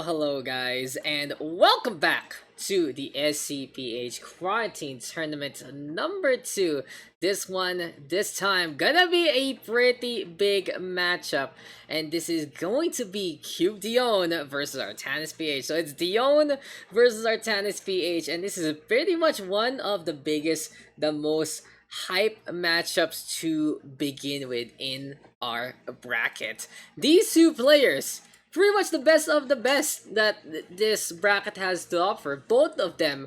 Hello guys, and welcome back to the SCPH Quarantine Tournament number 2. This time, gonna be a pretty big matchup. And this is going to be CubeDione versus Artanisph. So it's Dione versus Artanisph, and this is pretty much one of the biggest, the most hype matchups to begin with in our bracket. These two players, pretty much the best of the best that this bracket has to offer. Both of them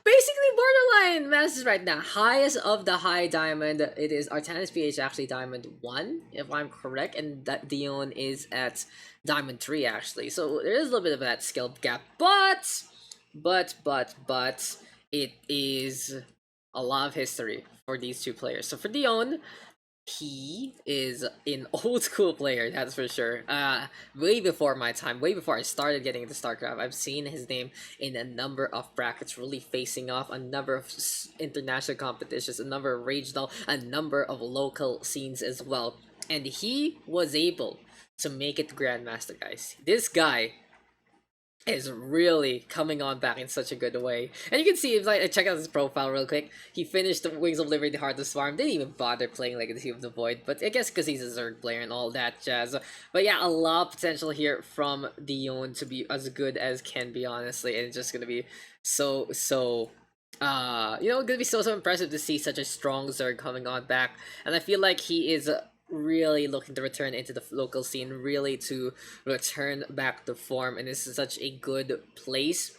basically borderline masters right now. Highest of the high diamond. It is Artanisph actually diamond 1, if I'm correct, and that Dione is at diamond 3 actually. So there is a little bit of that skill gap, but it is a lot of history for these two players. So for Dione, he is an old school player, that's for sure. Way before my time, way before I started getting into StarCraft, I've seen his name in a number of brackets, really facing off a number of international competitions, a number of regional, a number of local scenes as well. And he was able to make it to Grandmaster, guys. This guy is really coming on back in such a good way. And you can see, if I check out his profile real quick, he finished the Wings of Liberty, Heart of Swarm, didn't even bother playing Legacy of the Void, but I guess because he's a Zerg player and all that jazz. But yeah, a lot of potential here from Dione to be as good as can be, honestly, and it's just gonna be so gonna be so impressive to see such a strong Zerg coming on back. And I feel like he is really looking to return into the local scene, really to return back to form, and this is such a good place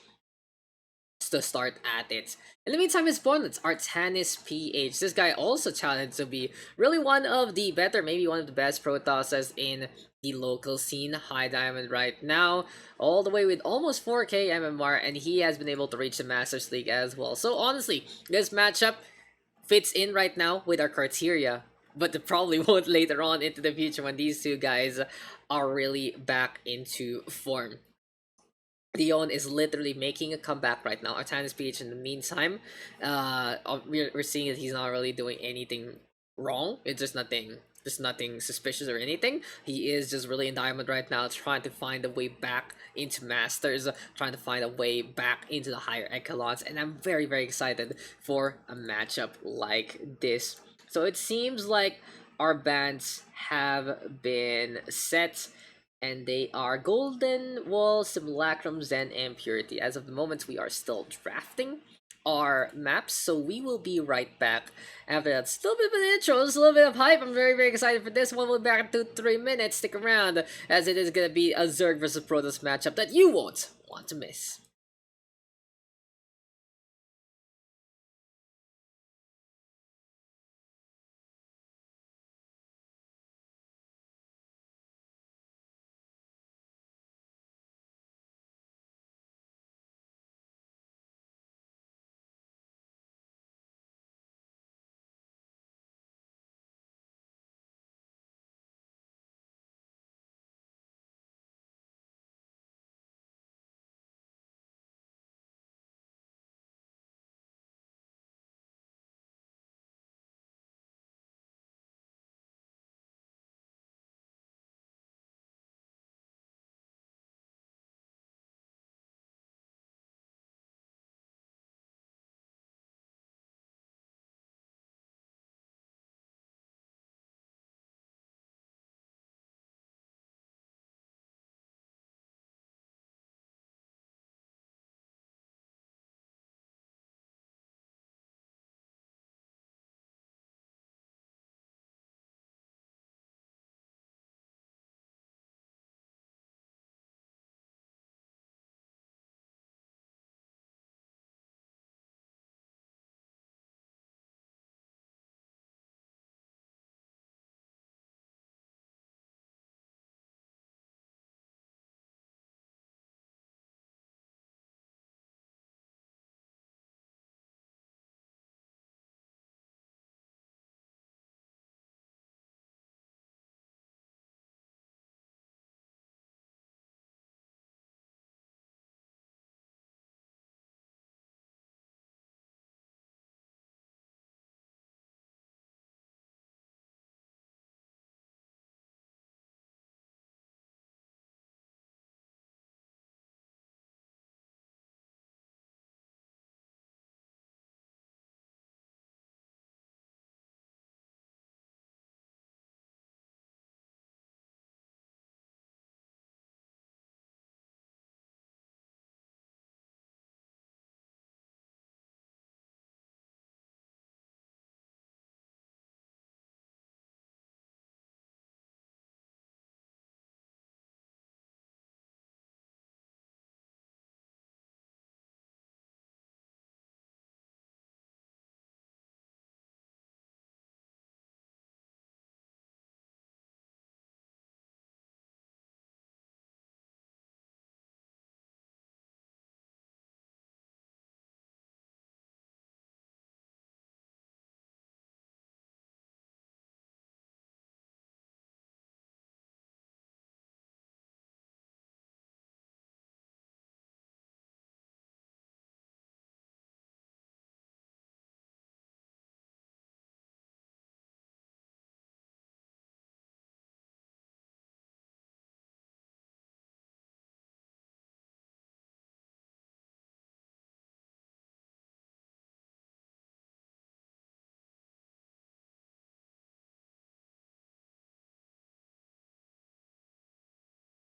to start at it. In the meantime, his opponent, Artanisph. This guy also challenged to be really one of the better, maybe one of the best Protosses in the local scene. High diamond right now, all the way with almost 4k MMR, and he has been able to reach the Masters League as well. So honestly, this matchup fits in right now with our criteria, but it probably won't later on into the future when these two guys are really back into form. Dione is literally making a comeback right now. Artanisph, in the meantime, we're seeing that he's not really doing anything wrong. It's just nothing suspicious or anything. He is just really in diamond right now, trying to find a way back into masters, trying to find a way back into the higher echelons, and I'm very excited for a matchup like this. So it seems like our bans have been set, and they are Golden Wall, Simulacrum, Zen, and Purity. As of the moment, we are still drafting our maps, so we will be right back after that. Still a bit of an intro, just a little bit of hype. I'm very excited for this one. We'll be back in 2-3 minutes. Stick around, as it is going to be a Zerg versus Protoss matchup that you won't want to miss.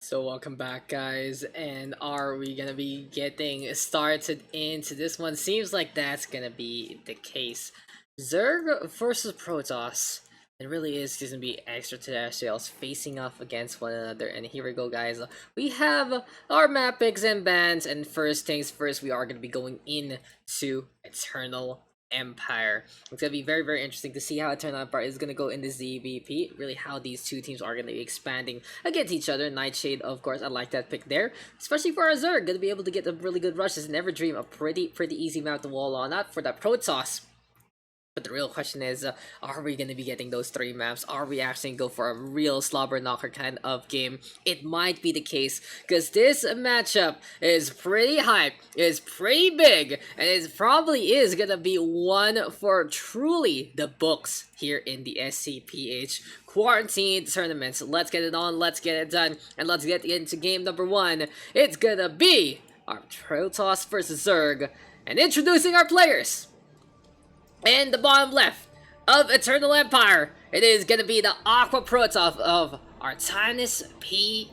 So welcome back, guys, and are we gonna be getting started into this one? Seems like that's gonna be the case. Zerg versus Protoss. It really is gonna be extraterrestrials facing off against one another, and here we go, guys. We have our map picks and bans, and first things first, we are gonna be going into Eternal Empire. It's gonna be very interesting to see how Eternal Empire is gonna go in the ZVP. Really, how these two teams are gonna be expanding against each other. Nightshade, of course, I like that pick there, especially for our Zerg. Gonna be able to get a really good rushes. Never Dream, a pretty easy map to wall on. Not for that Protoss. But the real question is, are we going to be getting those 3 maps? Are we actually going to go for a real slobber knocker kind of game? It might be the case, because this matchup is pretty hype, is pretty big, and it probably is going to be one for truly the books here in the SCPH quarantine tournaments. Let's get it on, let's get it done, and let's get into game number 1. It's going to be our Protoss versus Zerg, and introducing our players. In the bottom left of Eternal Empire, it is going to be the Aqua Protoss of Artanisph.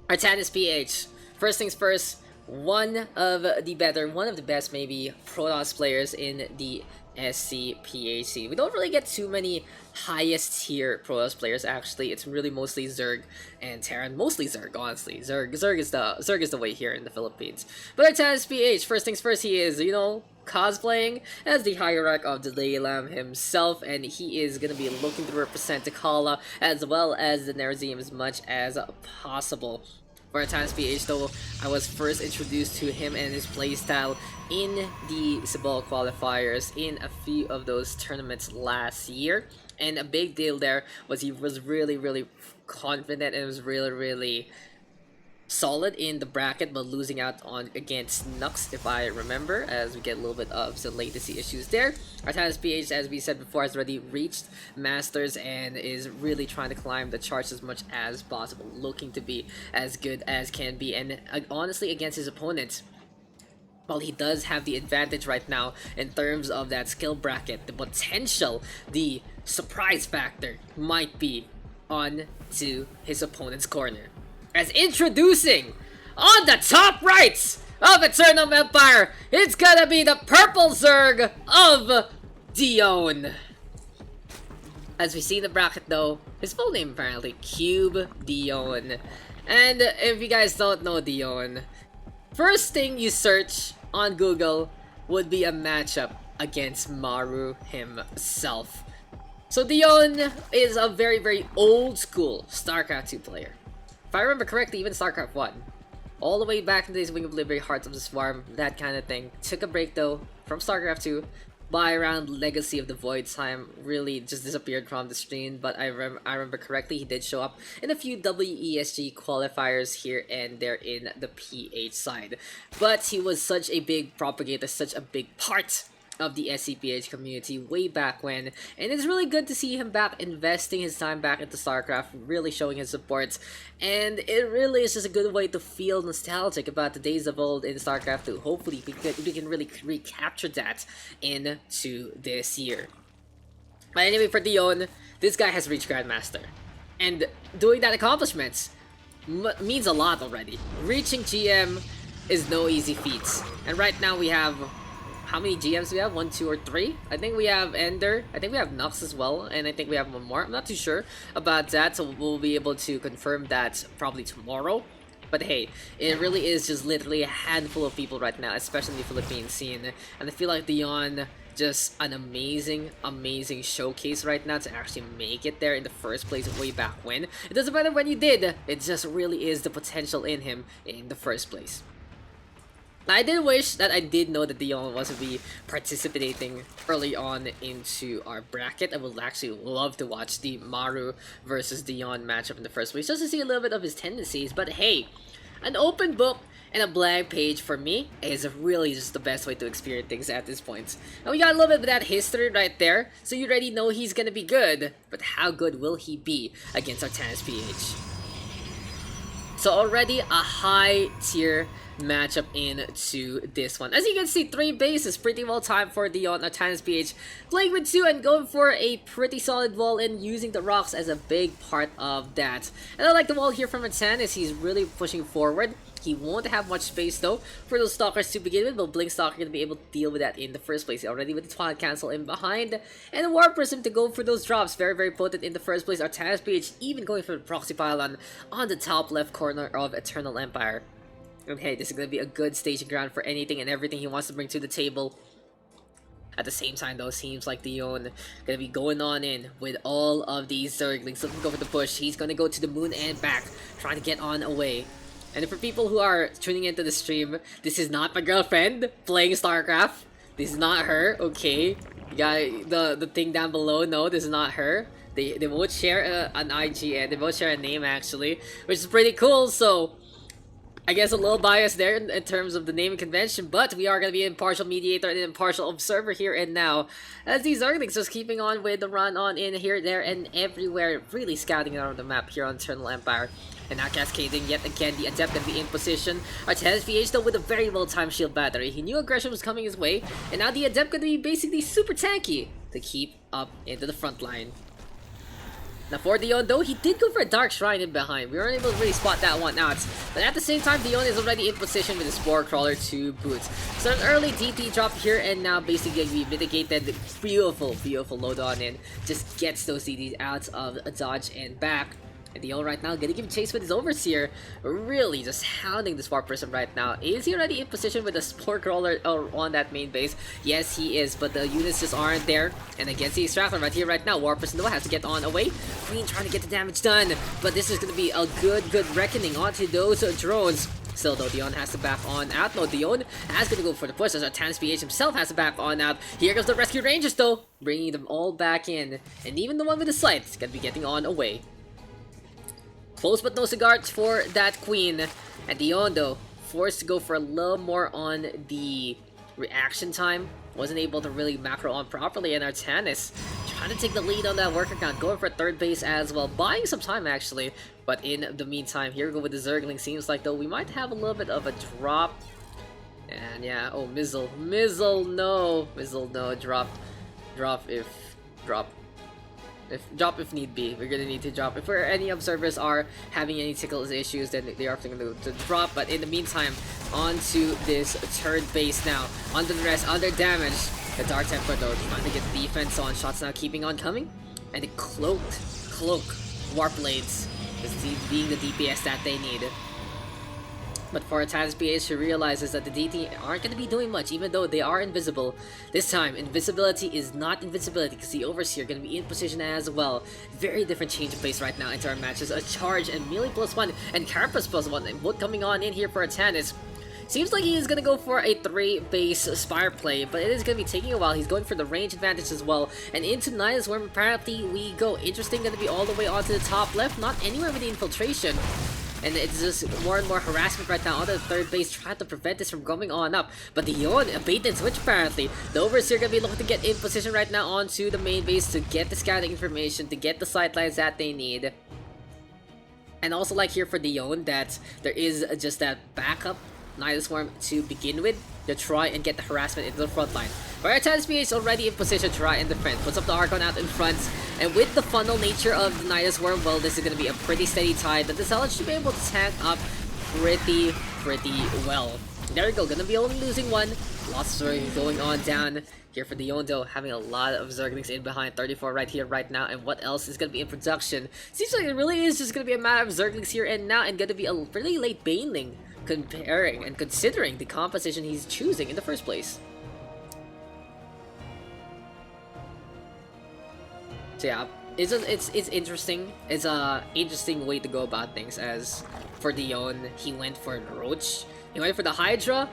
Artanisph. First things first, one of the best maybe Protoss players in the SCPH. We don't really get too many highest tier Protoss players. Actually, it's really mostly Zerg and Terran. Mostly Zerg, honestly. Zerg is the way here in the Philippines. But Artanisph, first things first, he is, cosplaying as the hierarch of the Laylam himself, and he is going to be looking to represent Takala as well as the Nerazim as much as possible. For Artanisph, though, I was first introduced to him and his playstyle in the Cebu qualifiers in a few of those tournaments last year, and a big deal there was he was really confident and was really solid in the bracket, but losing out on against Nux, if I remember, as we get a little bit of some latency issues there. Artanisph, as we said before, has already reached Masters and is really trying to climb the charts as much as possible, looking to be as good as can be, and honestly, against his opponents, while he does have the advantage right now in terms of that skill bracket, the potential, the surprise factor might be on to his opponent's corner. As introducing, on the top right of Eternal Empire, it's gonna be the purple Zerg of Dione. As we see in the bracket though, his full name apparently, CubeDione. And if you guys don't know Dione, first thing you search on Google would be a matchup against Maru himself. So Dione is a very old school StarCraft 2 player. If I remember correctly, even StarCraft 1. All the way back in the days of Wing of Liberty, Hearts of the Swarm, that kind of thing. Took a break though from StarCraft 2. By around Legacy of the Void time, really just disappeared from the screen. But I remember correctly, he did show up in a few WESG qualifiers here and there in the PH side. But he was such a big propagator, such a big part of the SCPH community way back when, and it's really good to see him back investing his time back into StarCraft, really showing his support, and it really is just a good way to feel nostalgic about the days of old in StarCraft 2. Hopefully we can really recapture that into this year. But anyway, for Dione, this guy has reached Grandmaster, and doing that accomplishment means a lot already. Reaching GM is no easy feat, and right now we have, how many GMs do we have? 1, 2, or 3? I think we have Ender. I think we have Nux as well. And I think we have one more. I'm not too sure about that. So we'll be able to confirm that probably tomorrow. But hey, it really is just literally a handful of people right now, especially in the Philippine scene. And I feel like Dione, just an amazing showcase right now to actually make it there in the first place way back when. It doesn't matter when you did. It just really is the potential in him in the first place. I did wish that I did know that Dione was to be participating early on into our bracket. I would actually love to watch the Maru versus Dione matchup in the first place, just to see a little bit of his tendencies. But hey, an open book and a blank page for me is really just the best way to experience things at this point. And we got a little bit of that history right there, so you already know he's gonna be good. But how good will he be against Artanisph? So already a high tier matchup into this one. As you can see, 3 bases, pretty well timed for Dion. Artanisph playing with 2 and going for a pretty solid wall and using the rocks as a big part of that. And I like the wall here from Artanisph. He's really pushing forward. He won't have much space though for those stalkers to begin with, but Blink Stalker going to be able to deal with that in the first place. Already with the Twilight Cancel in behind, and the Warp Prism to go for those drops. Very, very potent in the first place. Artanisph even going for the Proxy Pylon on the top left corner of Eternal Empire. And hey, this is going to be a good staging ground for anything and everything he wants to bring to the table. At the same time though, seems like Dion gonna be going on in with all of these Zerglings. Looking to go for the push. He's gonna go to the moon and back, trying to get on away. And for people who are tuning into the stream, this is not my girlfriend playing StarCraft. This is not her, okay? You got the thing down below. No, this is not her. They both share an IG and they both share a name actually, which is pretty cool. So I guess a little bias there in terms of the naming convention, but we are going to be an impartial mediator and an impartial observer here and now. As these Zerglings just keeping on with the run on in here, there, and everywhere, really scouting around the map here on Eternal Empire. And now cascading yet again, the Adept going to be in position. Artanisph though with a very well-timed shield battery. He knew aggression was coming his way, and now the Adept going to be basically super tanky to keep up into the front line. Now for Dion though, he did go for a Dark Shrine in behind. We weren't able to really spot that one out. But at the same time, Dion is already in position with the Spore Crawler to boot. So an early DP drop here and now basically going to be mitigated. Beautiful, beautiful load on in. Just gets those DDs out of a dodge and back. And Dion right now gonna give chase with his Overseer, really just hounding this Warp Prism right now. Is he already in position with the Spore Crawler on that main base? Yes, he is, but the units just aren't there. And against the Extractor right here, right now, Warp Prism though has to get on away. Queen trying to get the damage done, but this is gonna be a good reckoning onto those drones. Still though, Dion has to back on out. No, Dion has to go for the push as Artanisph himself has to back on out. Here comes the Rescue Rangers though, bringing them all back in. And even the one with the Scythe is gonna be getting on away. Close but no cigars for that Queen. And Dion though, forced to go for a little more on the reaction time. Wasn't able to really macro on properly, and Artanisph trying to take the lead on that worker count, going for third base as well, buying some time actually. But in the meantime, here we go with the Zergling. Seems like though we might have a little bit of a drop. And yeah, oh Mizzle, no, drop if need be. We're gonna need to drop. If any observers are having any tickles issues, then they are going to drop. But in the meantime, onto this third base now. Under the rest, under damage. The Dark Templar though trying to get the defense on. Shots now keeping on coming. And the cloak Warp Blades is being the DPS that they need. But for Artanisph, she realizes that the DT aren't going to be doing much, even though they are invisible. This time, invisibility is not invincibility, because the Overseer going to be in position as well. Very different change of pace right now into our matches. A charge and melee +1 and Carapace +1. And what coming on in here for Artanisph? Seems like he is going to go for a 3-base Spire play, but it is going to be taking a while. He's going for the range advantage as well. And into Nightshade, where apparently we go. Interesting, going to be all the way onto the top left, not anywhere with the infiltration. And it's just more and more harassment right now on the third base, trying to prevent this from going on up. But Dion, a bait and switch apparently. The Overseer gonna be looking to get in position right now onto the main base to get the scouting information, to get the sightlines that they need. And also like here for Dion, that there is just that backup Nihilus Swarm to begin with, to try and get the harassment into the front line. But Artanisph is already in position to try and defend. Puts up the Archon out in front, and with the funnel nature of the Nihilus Swarm, well, this is going to be a pretty steady tide that the Zealot should be able to tank up pretty well. There we go, gonna be only losing one. Lots of story going on down here for Dion though, having a lot of Zerglings in behind, 34 right here, right now, and what else is gonna be in production? Seems like it really is just gonna be a matter of Zerglings here and now, and gonna be a really late Baneling, comparing and considering the composition he's choosing in the first place. So yeah, it's interesting. It's a interesting way to go about things. As for Dion, he went for Roach. He went for the Hydra,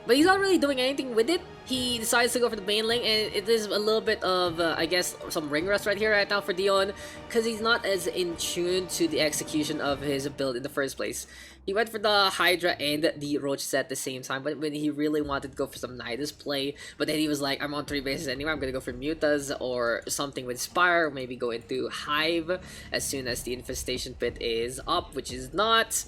but he's not really doing anything with it. He decides to go for the Baneling, and it is a little bit of, I guess, some ring rust right here, right now for Dion, because he's not as in tune to the execution of his build in the first place. He went for the Hydra and the Roach set at the same time, but when he really wanted to go for some Nidus play, but then he was like, I'm on 3 bases anyway, I'm gonna go for Mutas or something with Spire, maybe go into Hive as soon as the Infestation Pit is up, which is not.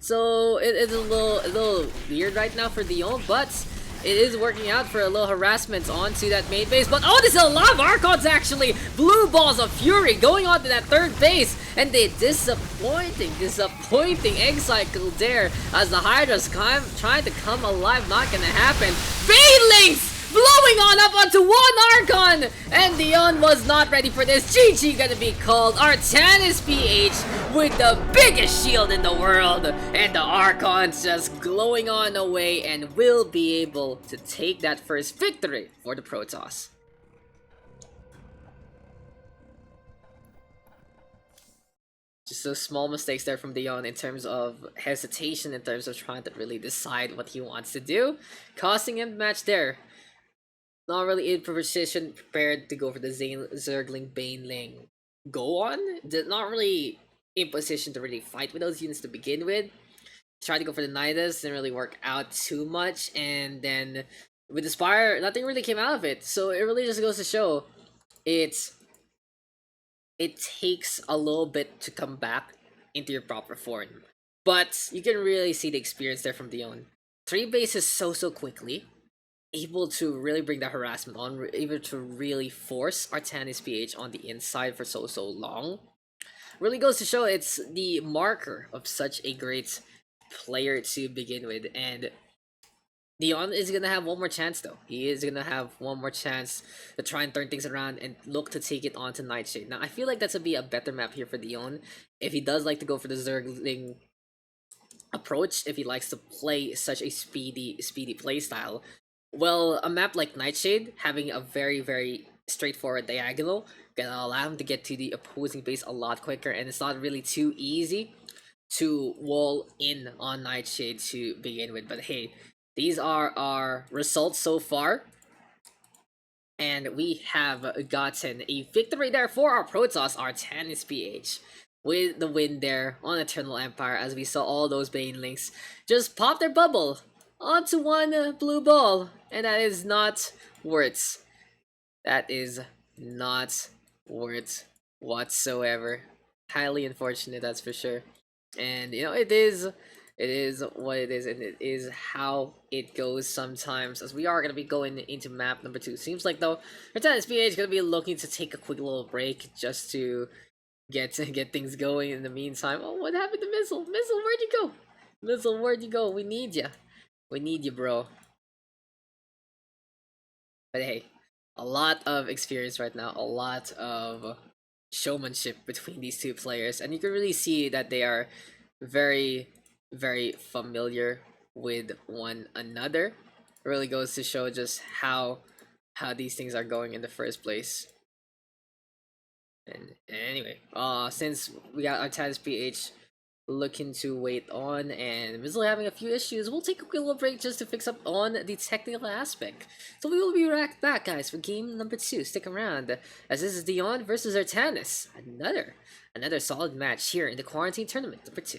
So it's a little weird right now for Dion, but it is working out for a little harassment onto that main base. But oh, this is a lot of Archons actually! Blue Balls of Fury going on to that third base, and they disappointing egg cycle there as the Hydra's trying to come alive. Not gonna happen. Banelings! Blowing on up onto one Archon! And Dion was not ready for this. GG gonna be called. Artanisph with the biggest shield in the world. And the Archons just glowing on away and will be able to take that first victory for the Protoss. Just those small mistakes there from Dion in terms of hesitation, in terms of trying to really decide what he wants to do, costing him the match there. Not really in position, prepared to go for the Zergling Baneling go on. Not really in position to really fight with those units to begin with. Tried to go for the Nidus, didn't really work out too much, and then with the Spire, nothing really came out of it. So it really just goes to show it takes a little bit to come back into your proper form. But you can really see the experience there from Dion. 3 bases so quickly, able to really bring the harassment on, able to really force Artanisph on the inside for so long. Really goes to show it's the marker of such a great player to begin with. And Dion is gonna have one more chance though. He is gonna have one more chance to try and turn things around and look to take it on to Nightshade. Now I feel like that's gonna be a better map here for Dion if he does like to go for the Zergling approach, if he likes to play such a speedy playstyle. Well, a map like Nightshade, having a very straightforward diagonal, gonna allow him to get to the opposing base a lot quicker, and it's not really too easy to wall in on Nightshade to begin with. But hey, these are our results so far, and we have gotten a victory there for our Protoss, Artanisph, with the win there on Eternal Empire, as we saw all those Banelings just pop their bubble onto one blue ball, and that is not worth. That is not worth whatsoever. Highly unfortunate, that's for sure. And you know, it is what it is, and it is how it goes sometimes, as we are going to be going into map number 2. Seems like though Artanisph is going to be looking to take a quick little break just to get things going in the meantime. Oh, what happened to Missile? Missile, where'd you go? Missile, where'd you go? We need you. We need you, bro. But hey, a lot of experience right now, a lot of showmanship between these two players, and you can really see that they are very familiar with one another. It really goes to show just how these things are going in the first place. And anyway, since we got Artanisph looking to wait on and Mizzle having a few issues, we'll take a quick little break just to fix up on the technical aspect. So we will be right back, guys, for game number 2. Stick around, as this is Dion versus Artanis. Another solid match here in the quarantine tournament number 2.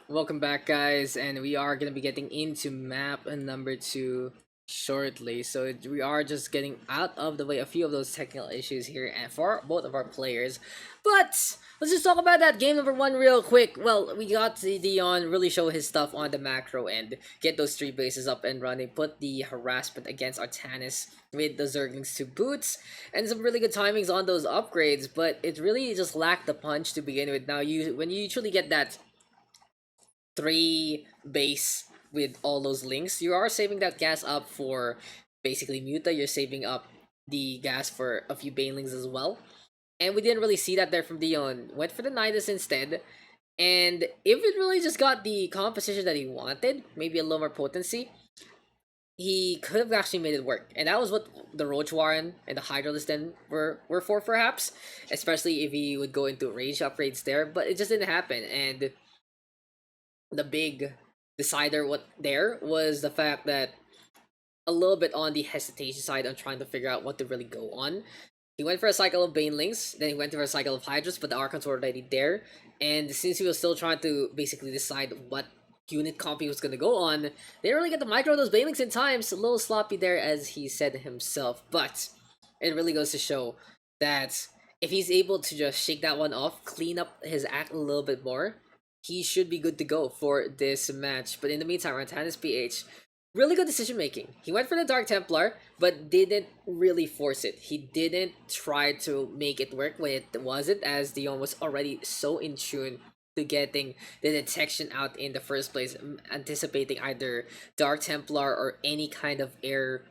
Welcome back, guys, and we are gonna be getting into map number 2 shortly. So we are just getting out of the way a few of those technical issues here, and for both of our players. But let's just talk about that game number 1 real quick. Well, we got the Dion really show his stuff on the macro end, get those 3 bases up and running, put the harassment against Artanis with the Zerglings to boots, and some really good timings on those upgrades. But it really just lacked the punch to begin with. Now, when you usually get that 3 base with all those links, you are saving that gas up for basically Muta. You're saving up the gas for a few banelings as well. And we didn't really see that there from Dion. Went for the Nidus instead. And if it really just got the composition that he wanted, maybe a little more potency, he could have actually made it work. And that was what the Roach Warren and the Hydralisk then were for, perhaps. Especially if he would go into range upgrades there. But it just didn't happen. And the big decider there was the fact that a little bit on the hesitation side on trying to figure out what to really go on. He went for a cycle of Banelings, then he went for a cycle of Hydras, but the Archons were already there. And since he was still trying to basically decide what unit comp he was going to go on, they didn't really get to micro those Banelings in time. So a little sloppy there, as he said himself. But it really goes to show that if he's able to just shake that one off, clean up his act a little bit more, he should be good to go for this match. But in the meantime, Artanisph, really good decision making. He went for the Dark Templar, but didn't really force it. He didn't try to make it work when it wasn't, as Dion was already so in tune to getting the detection out in the first place, anticipating either Dark Templar or any kind of air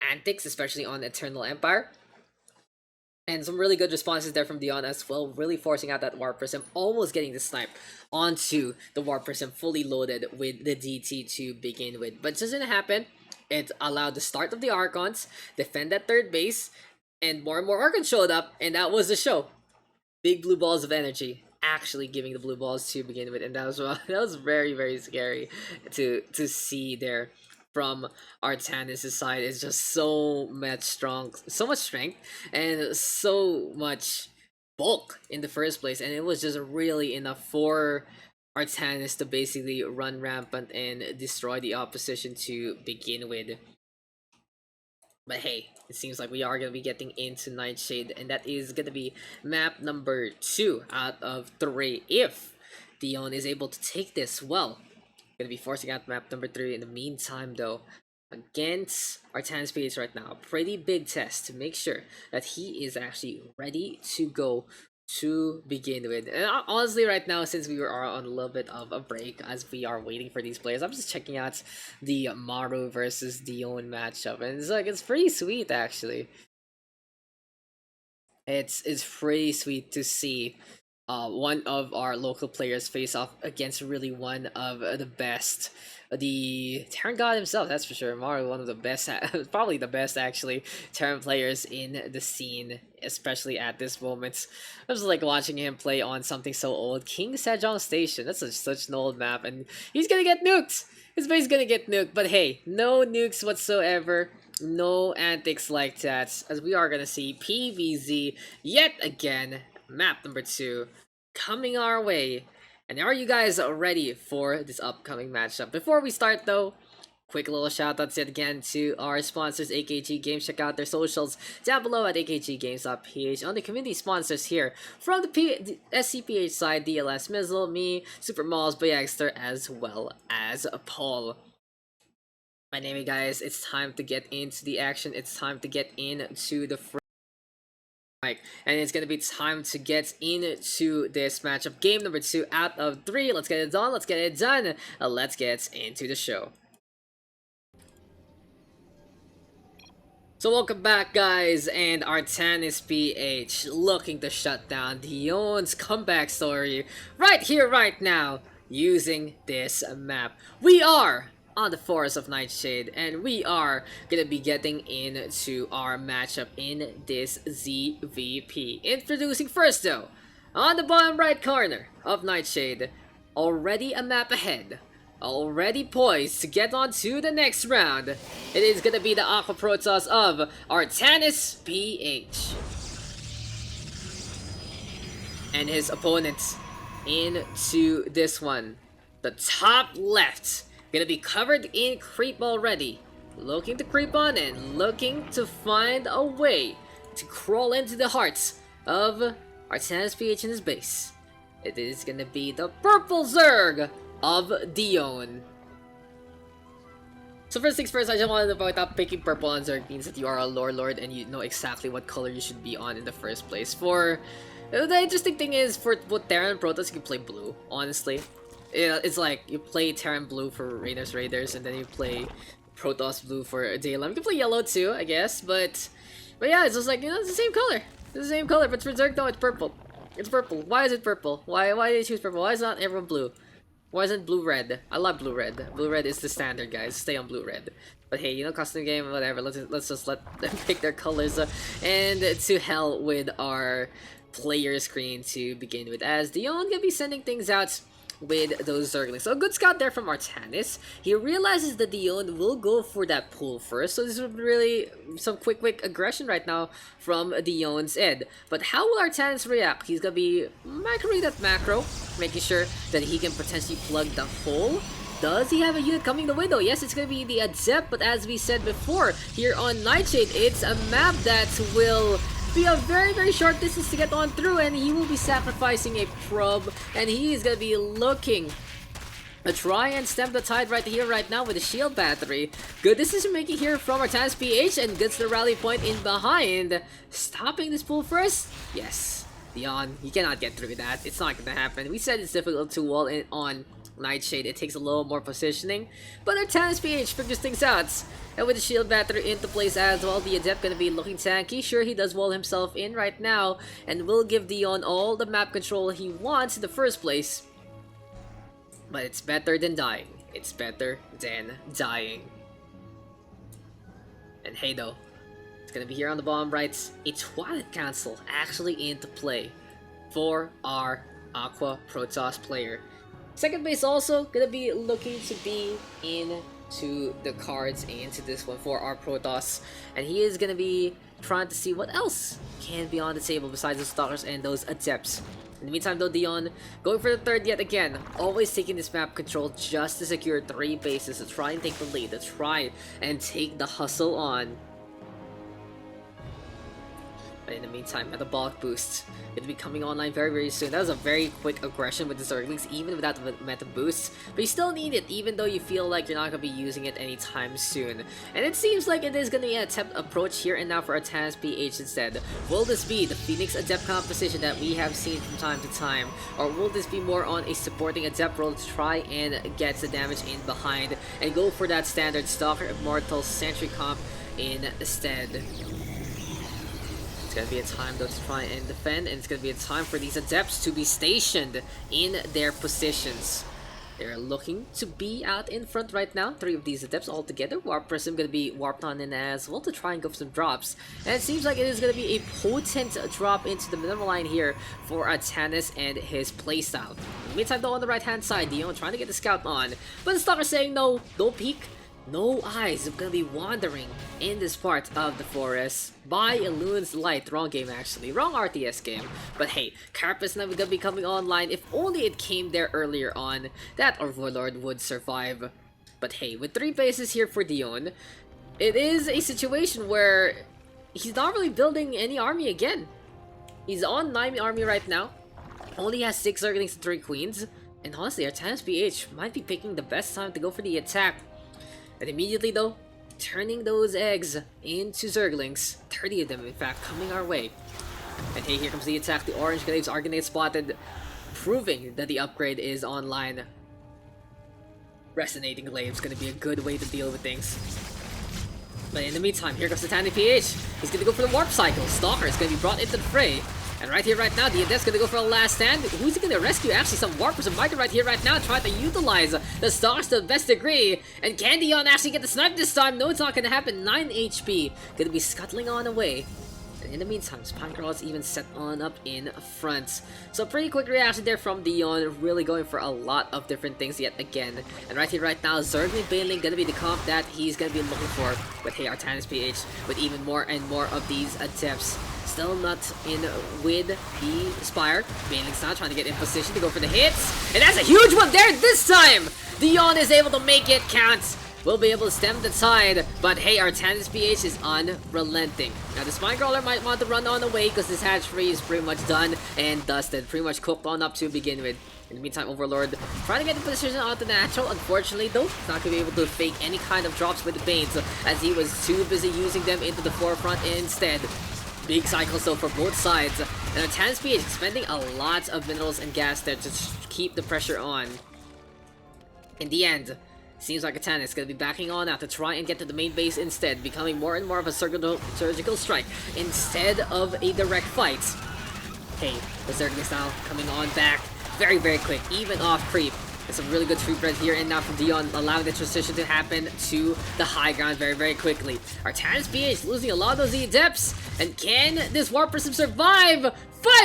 antics, especially on Eternal Empire. And some really good responses there from Dion as well, really forcing out that Warp Prism, almost getting the snipe onto the Warp Prism fully loaded with the DT to begin with. But it doesn't happen. It allowed the start of the Archons, defend that third base, and more Archons showed up, and that was the show. Big blue balls of energy actually giving the blue balls to begin with, and that was very, very scary to see there from Artanis' side. Is just so much strength, and so much bulk in the first place, and it was just really enough for Artanis to basically run rampant and destroy the opposition to begin with. But hey, it seems like we are going to be getting into Nightshade, and that is going to be map number 2 out of 3 if Dion is able to take this well. Gonna be forcing out map number 3 in the meantime, though, against Artanisph right now. A pretty big test to make sure that he is actually ready to go to begin with. And honestly, right now, since we are on a little bit of a break as we are waiting for these players, I'm just checking out the Maru versus Dion matchup, and it's pretty sweet actually. It's pretty sweet to see one of our local players face off against really one of the best, the Terran God himself, that's for sure. Maru, one of the best, probably the best actually, Terran players in the scene, especially at this moment. I was like watching him play on something so old, King Sejong Station. That's such an old map, and he's gonna get nuked. His base is gonna get nuked, but hey, no nukes whatsoever. No antics like that, as we are gonna see PVZ yet again, map number 2 coming our way. And are you guys ready for this upcoming matchup? Before we start though, quick little shout outs yet again to our sponsors, AKG Games. Check out their socials down below at akggames.ph. On the community sponsors here, from the SCPH side, DLS Mizzle, me, Super Malls, Bayagster, as well as Paul. My name, guys, it's time to get into the action. It's time to get into the and it's gonna be time to get into this matchup. Game number 2 out of 3. Let's get it done. Let's get it done. Let's get into the show. So welcome back, guys, and Artanisph looking to shut down Dion's comeback story right here, right now, using this map. We are on the Forest of Nightshade, and we are gonna be getting into our matchup in this ZVP. Introducing first though, on the bottom right corner of Nightshade, already a map ahead, already poised to get on to the next round. It is gonna be the Aqua Protoss of Artanisph and his opponents into this one. The top left gonna be covered in creep already. Looking to creep on and looking to find a way to crawl into the hearts of Artanisph in his base. It is gonna be the purple Zerg of Dione. So first things first, I just wanted to point out picking purple on Zerg means that you are a lore lord and you know exactly what color you should be on in the first place. For the interesting thing is, for both Terran and Protoss, you can play blue, honestly. It's like, you play Terran blue for Raiders, and then you play Protoss blue for Daylam. You can play yellow too, I guess, but yeah, it's just like, you know, it's the same color. It's the same color, but for Zerg, no, it's purple. It's purple. Why is it purple? Why did you choose purple? Why is not everyone blue? Why isn't blue-red? I love blue-red. Blue-red is the standard, guys. Stay on blue-red. But hey, you know, custom game, whatever. Let's just let them pick their colors. And to hell with our player screen to begin with, as Dione gonna be sending things out with those Zerglings. So a good scout there from Artanisph. He realizes that Dione will go for that pull first, so this is really some quick aggression right now from Dione's end. But how will Artanisph react? He's gonna be macroing that macro, making sure that he can potentially plug the hole. Does he have a unit coming the way though? Yes, it's gonna be the Adept, but as we said before, here on Nightshade, it's a map that will be a very short distance to get on through, and he will be sacrificing a probe, and he is gonna be looking to try and stem the tide right here, right now with the shield battery. Good decision making here from our SCPH, and gets the rally point in behind. Stopping this pull first? Yes. Dione, you cannot get through that. It's not gonna happen. We said it's difficult to wall in on Nightshade. It takes a little more positioning, but our SCPH figures things out. And with the shield battery into place as well, the Adept gonna be looking tanky. Sure, he does wall himself in right now, and will give Dione all the map control he wants in the first place. But it's better than dying. It's better than dying. And hey though, it's gonna be here on the bottom right, a Twilight Council actually into play for our Aqua Protoss player. Second base also gonna be looking to be into the cards into this one for our Protoss, and he is gonna be trying to see what else can be on the table besides the Stalkers and those Adepts. In the meantime though, Dione going for the third yet again, always taking this map control just to secure 3 bases, to try and take the lead, to try and take the hustle on. But in the meantime, metabolic boost it'll be coming online very soon. That was a very quick aggression with the Zerglings, even without the meta boosts. But you still need it, even though you feel like you're not going to be using it anytime soon. And it seems like it is going to be an attempt approach here and now for Artanisph instead. Will this be the Phoenix Adept composition that we have seen from time to time? Or will this be more on a supporting Adept role to try and get the damage in behind and go for that standard Stalker Immortal Sentry comp instead? It's gonna be a time though to try and defend, and it's gonna be a time for these Adepts to be stationed in their positions. They're looking to be out in front right now. 3 of these Adepts all together. Warp Prism gonna be warped on in as well to try and go for some drops. And it seems like it is gonna be a potent drop into the middle line here for Artanisph and his playstyle. In the meantime though, on the right hand side, Dione trying to get the scout on, but the Stalker saying no, don't peek. No eyes are gonna be wandering in this part of the forest by Illumin's Light. Wrong game actually, wrong RTS game. But hey, Carapace now gonna be coming online. If only it came there earlier on, that Overlord would survive. But hey, with 3 bases here for Dione, it is a situation where he's not really building any army again. He's on 9 army right now, only has 6 Zerglings and 3 Queens, and honestly, Artanisph might be picking the best time to go for the attack. And immediately though, turning those eggs into Zerglings, 30 of them in fact coming our way. And hey, here comes the attack. The orange glaives are gonna get spotted, proving that the upgrade is online. Resonating glaives gonna be a good way to deal with things. But in the meantime, here comes the SCPH. He's gonna go for the warp cycle. Stalker is gonna be brought into the fray. And right here, right now, the Adept's gonna go for a last stand. Who's he gonna rescue? Actually, some Warpers and Micro right here, right now, trying to utilize the Stars to the best degree. And can Dione actually get the snipe this time? No, it's not gonna happen. 9 HP. Gonna be scuttling on away. And in the meantime, Spine Girl is even set on up in front. So pretty quick reaction there from Dione, really going for a lot of different things yet again. And right here, right now, Zergling Baneling gonna be the comp that he's gonna be looking for. But hey, Artanisph with even more and more of these Adepts. Still not in with the Spire. Baneling's now trying to get in position to go for the hits. And that's a huge one there this time! Dion is able to make it count. Will be able to stem the tide, but hey, Artanisph is unrelenting. Now the Spine Crawler might want to run on away because this hatchery is pretty much done and dusted, pretty much cooked on up to begin with. In the meantime, Overlord trying to get the position onto Natural. Unfortunately though, he's not going to be able to fake any kind of drops with the Banes as he was too busy using them into the forefront instead. Big cycles though for both sides, and Artanisph is expending a lot of minerals and gas there to keep the pressure on. In the end, seems like Artanisph is going to be backing on out to try and get to the main base instead, becoming more and more of a surgical strike instead of a direct fight. Hey, the Zerglings now coming on back very, very quick, even off creep. There's some really good creep right here and now from Dion, allowing the transition to happen to the high ground very, very quickly. Artanisph is losing a lot of those Adepts, and can this Warp Prism survive? 5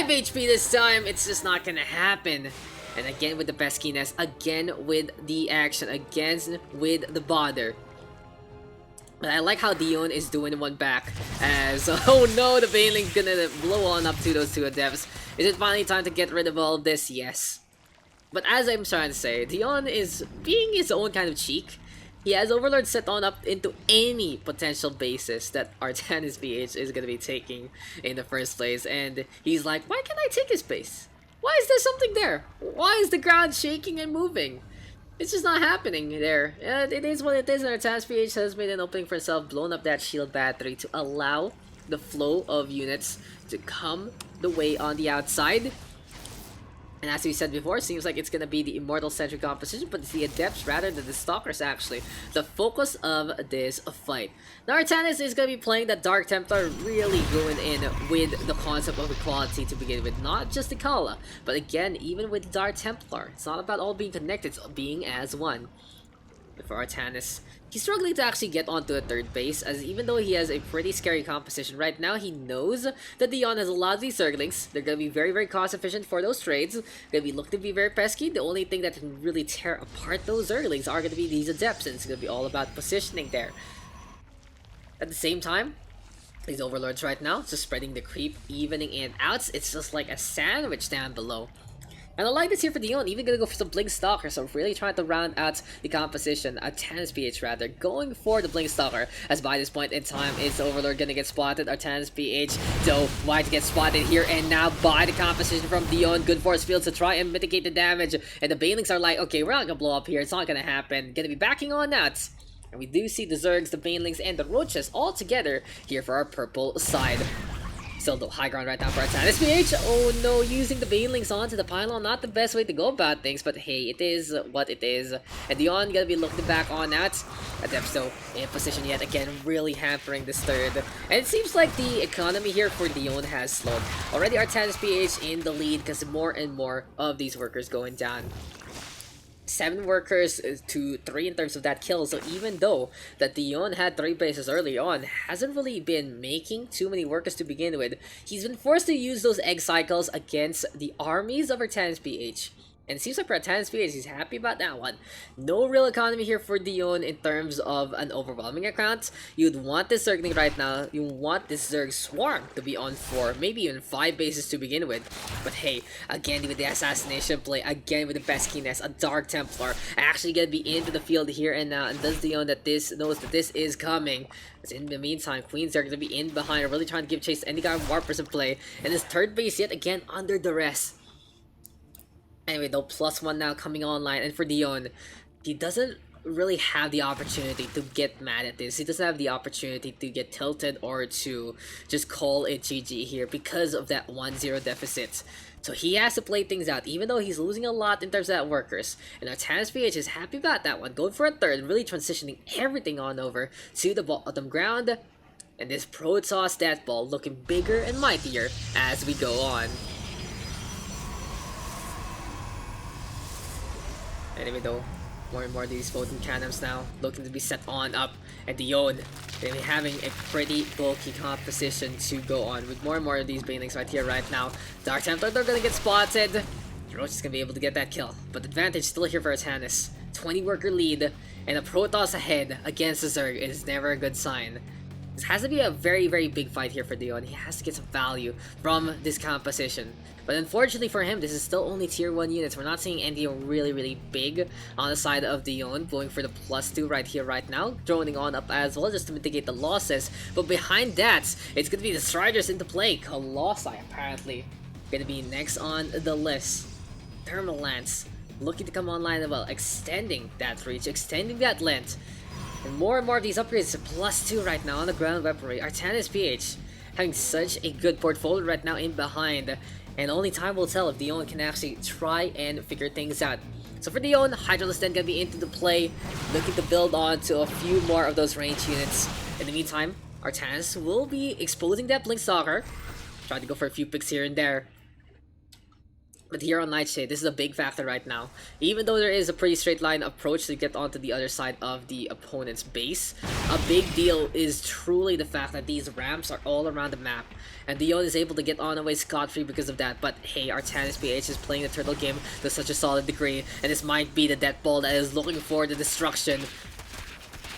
HP this time, it's just not going to happen. And again with the peskiness, again with the action, again with the bother. But I like how Dion is doing one back as, oh no, the Baneling's gonna blow on up to those two Adepts. Is it finally time to get rid of all of this? Yes. But as I'm trying to say, Dion is being his own kind of cheek. He has Overlord set on up into any potential basis that Artanisph is gonna be taking in the first place. And he's like, why can't I take his base? Why is there something there? Why is the ground shaking and moving? It's just not happening there. It is what it is, and Artanisph has made an opening for himself, blown up that shield battery to allow the flow of units to come the way on the outside. And as we said before, seems like it's going to be the Immortal-centric composition, but it's the Adepts rather than the Stalkers actually, the focus of this fight. Now Artanisph is going to be playing the Dark Templar, really going in with the concept of equality to begin with, not just the Kala, but again, even with the Dark Templar. It's not about all being connected, it's being as one. But for Artanisph, he's struggling to actually get onto a third base, as even though he has a pretty scary composition right now, he knows that Dion has a lot of these Zerglings. They're going to be very, very cost efficient for those trades. Going to be looking to be very pesky. The only thing that can really tear apart those Zerglings are going to be these Adepts, and it's going to be all about positioning there. At the same time, these Overlords right now, just spreading the creep, evening in outs. It's just like a sandwich down below. And I like this here for Dion, even gonna go for some Blink Stalker, so really trying to round out the composition, Artanisph rather, going for the Blink Stalker, as by this point in time, is Overlord gonna get spotted, Artanisph, so why to get spotted here and now by the composition from Dion, good force fields to try and mitigate the damage, and the Banelings are like, okay, we're not gonna blow up here, it's not gonna happen, gonna be backing on that. And we do see the Zergs, the Banelings, and the Roaches all together here for our purple side. Still the high ground right now for Artanisph. Oh no, using the Banelings onto the pylon, not the best way to go about things, but hey, it is what it is. And Dion gonna be looking back on that. Adepts though in position yet again, really hampering this third. And it seems like the economy here for Dion has slowed. Already Artanisph in the lead because more and more of these workers going down. 7 workers to 3 in terms of that kill, so even though that Dion had 3 bases early on, hasn't really been making too many workers to begin with, he's been forced to use those egg cycles against the armies of Artanisph. And it seems like for Artanisph, he's happy about that one. No real economy here for Dion in terms of an overwhelming account. You'd want this Zergling right now. You want this Zerg Swarm to be on 4, maybe even 5 bases to begin with. But hey, again with the assassination play, again with the peskiness, a Dark Templar actually gonna be into the field here and now. And does Dion that this knows that this is coming. But in the meantime, Queens are gonna be in behind, really trying to give chase to any kind of Warp Prism play. And this third base yet again under duress. Anyway, though, +1 now coming online, and for Dion, he doesn't really have the opportunity to get mad at this. He doesn't have the opportunity to get tilted or to just call it GG here because of that 1-0 deficit. So he has to play things out, even though he's losing a lot in terms of that workers. And Artanisph is happy about that one, going for a third, really transitioning everything on over to the bottom ground. And this Protoss Death Ball looking bigger and mightier as we go on. Anyway though, more and more of these Photon Cannons now looking to be set on up, and Dion they'll be having a pretty bulky composition to go on with more and more of these Banelings right here right now. Dark Templar they're gonna get spotted. Roach is gonna be able to get that kill, but the advantage still here for Artanisph. 20 worker lead and a Protoss ahead against the Zerg is never a good sign. This has to be a very big fight here for Dion. He has to get some value from this composition. But unfortunately for him, this is still only tier 1 units. We're not seeing anything really big on the side of Dion, going for the +2 right here, right now. Droning on up as well, just to mitigate the losses. But behind that, it's going to be the Striders into play. Colossi, apparently, going to be next on the list. Thermal Lance, looking to come online as well, extending that reach, extending that length. And more of these upgrades to +2 right now on the ground weaponry. Artanisph having such a good portfolio right now in behind. And only time will tell if Dion can actually try and figure things out. So for Dion, Hydralisk then gonna be into the play, looking to build on to a few more of those range units. In the meantime, Artanisph will be exposing that Blinkstalker. Trying to go for a few picks here and there. But here on Nightshade, this is a big factor right now. Even though there is a pretty straight line approach to get onto the other side of the opponent's base, a big deal is truly the fact that these ramps are all around the map. And Dion is able to get on away scot-free because of that. But hey, Artanisph is playing the turtle game to such a solid degree. And this might be the death ball that is looking for the destruction.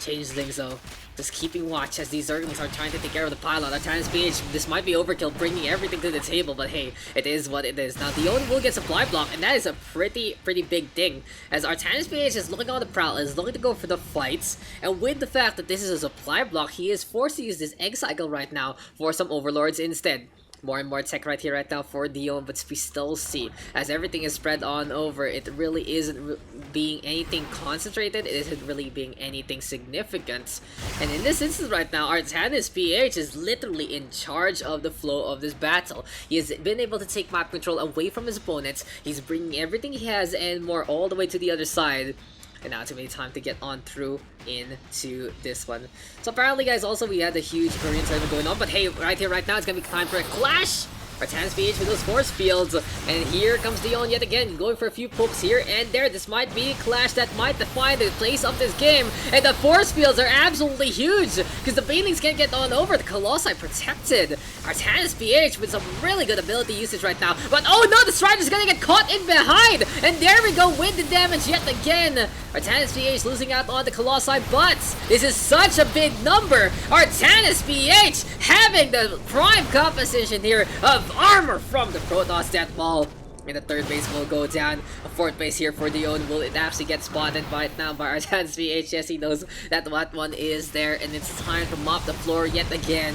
Change things though. Just keeping watch as these Zerglings are trying to take care of the pylon. Artanisph, this might be overkill, bringing everything to the table, but hey, it is what it is. Now, Dion will get supply block, and that is a pretty big thing. As Artanisph is looking on the prowl, is looking to go for the fights, and with the fact that this is a supply block, he is forced to use this egg cycle right now for some overlords instead. More and more tech right here right now for Dion, but we still see as everything is spread on over, it really isn't being anything concentrated, it isn't really being anything significant. And in this instance right now, Artanisph is literally in charge of the flow of this battle. He has been able to take map control away from his opponents. He's bringing everything he has and more all the way to the other side. And now it's gonna be time to get on through into this one. So apparently, guys, also we had a huge Korean tournament going on, but hey, right here, right now, it's gonna be time for a clash! Artanisph with those force fields, and here comes Dion yet again, going for a few pokes here and there. This might be a clash that might define the place of this game, and the force fields are absolutely huge, because the Banelings can't get on over. The Colossi protected. Artanisph with some really good ability usage right now, but oh no, the Strider's gonna get caught in behind, and there we go with the damage yet again. Artanisph losing out on the Colossi, but this is such a big number. Artanisph having the prime composition here of armor from the Protoss Death Ball. And the third base will go down. A fourth base here for Dion. Will it actually get spotted right now by Artanisph? Yes, he knows that that one is there, and it's time to mop the floor yet again.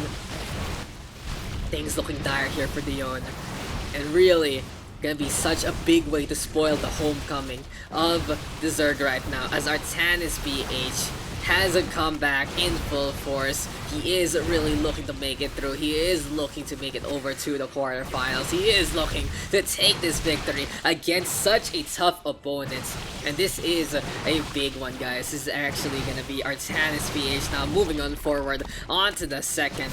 Things looking dire here for Dion. And really, gonna be such a big way to spoil the homecoming of the Zerg right now, as Artanisph has a comeback in full force. He is really looking to make it through. He is looking to make it over to the quarterfinals. He is looking to take this victory against such a tough opponent. And this is a big one, guys. This is actually going to be Artanisph now moving on forward onto the second.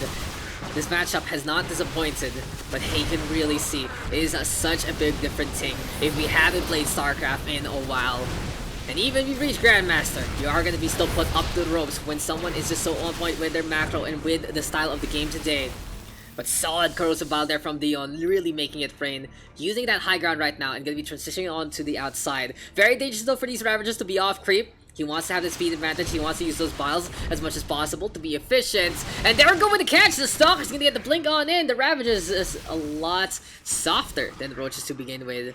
This matchup has not disappointed, but hey, you can really see it is such a big different thing if we haven't played StarCraft in a while. And even if you reach Grandmaster, you are going to be still put up to the ropes when someone is just so on point with their macro and with the style of the game today. But solid corrosive bile there from Dion, really making it rain. Using that high ground right now and going to be transitioning on to the outside. Very dangerous though for these Ravagers to be off creep. He wants to have the speed advantage, he wants to use those biles as much as possible to be efficient. And there we go with the catch, the Stalker's going to get the blink on in. The Ravagers is a lot softer than the Roaches to begin with.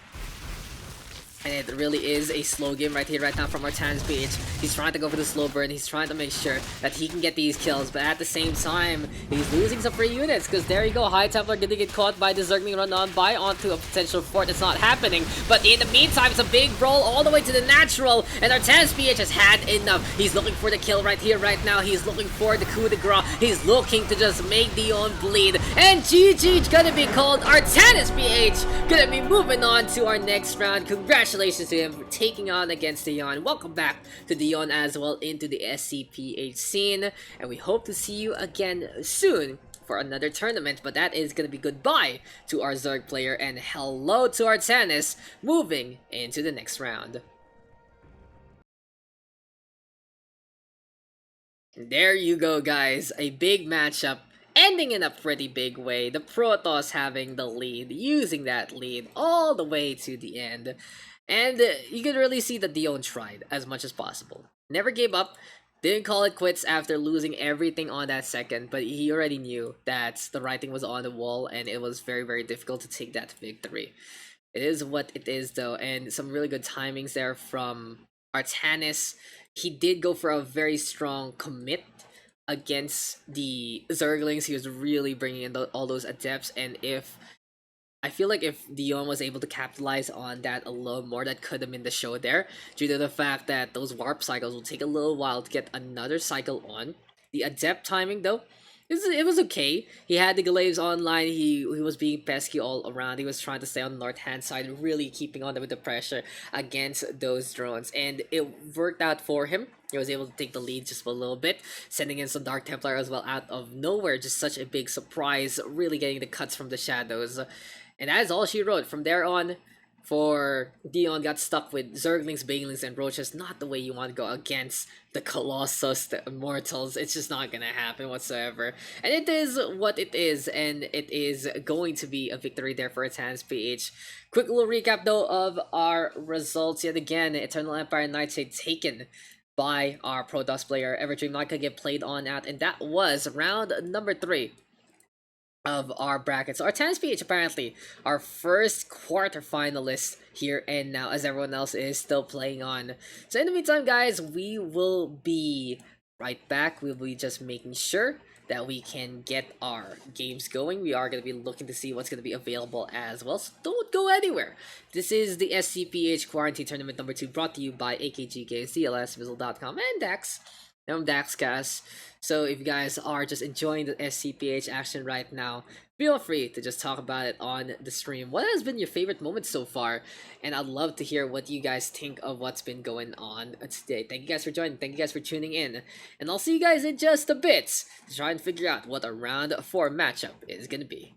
And it really is a slow game right here, right now from Artanisph. He's trying to go for the slow burn. He's trying to make sure that he can get these kills. But at the same time, he's losing some free units. Because there you go, High Templar gonna get caught by the Zergling run on by onto a potential fort. It's not happening. But in the meantime, it's a big roll all the way to the natural. And Artanisph has had enough. He's looking for the kill right here, right now. He's looking for the coup de grace. He's looking to just make Dion bleed. And GG's gonna be called. Artanisph gonna be moving on to our next round. Congratulations to him for taking on against Dion. Welcome back to Dion as well into the SCPH scene, and we hope to see you again soon for another tournament. But that is gonna be goodbye to our Zerg player and hello to Artanisph moving into the next round. There you go, guys, a big matchup ending in a pretty big way. The Protoss having the lead, using that lead all the way to the end. And you can really see that Dion tried as much as possible. Never gave up. Didn't call it quits after losing everything on that second, but he already knew that the writing was on the wall and it was very, very difficult to take that victory. It is what it is, though, and some really good timings there from Artanis. He did go for a very strong commit against the Zerglings. He was really bringing in all those adepts, and if I feel like if Dion was able to capitalize on that a little more, that could have been the show there, due to the fact that those warp cycles will take a little while to get another cycle on. The adept timing, though, it was okay. He had the glaives online. He was being pesky all around. He was trying to stay on the north hand side, really keeping on with the pressure against those drones, and it worked out for him. He was able to take the lead just for a little bit, sending in some Dark Templar as well out of nowhere. Just such a big surprise, really getting the cuts from the shadows. And that is all she wrote. From there on, for Dion got stuck with Zerglings, Banelings, and Roaches. Not the way you want to go against the Colossus, the Immortals. It's just not gonna happen whatsoever. And it is what it is, and it is going to be a victory there for Artanisph. Quick little recap though of our results yet again. Eternal Empire and Nightshade taken by our Protoss player. Everdream not gonna get played on out, and that was round number 3 of our bracket. So Artanisph apparently our first quarterfinalist here and now, as everyone else is still playing on. So in the meantime, guys, we will be right back. We'll be just making sure that we can get our games going. We are going to be looking to see what's going to be available as well, so don't go anywhere. This is the SCPH Quarantine Tournament number 2, brought to you by AKGK, CLSVizzle.com, and Daks. I'm Daks. So if you guys are just enjoying the SCPH action right now, feel free to just talk about it on the stream. What has been your favorite moment so far? And I'd love to hear what you guys think of what's been going on today. Thank you guys for joining. Thank you guys for tuning in. And I'll see you guys in just a bit to try and figure out what a round 4 matchup is going to be.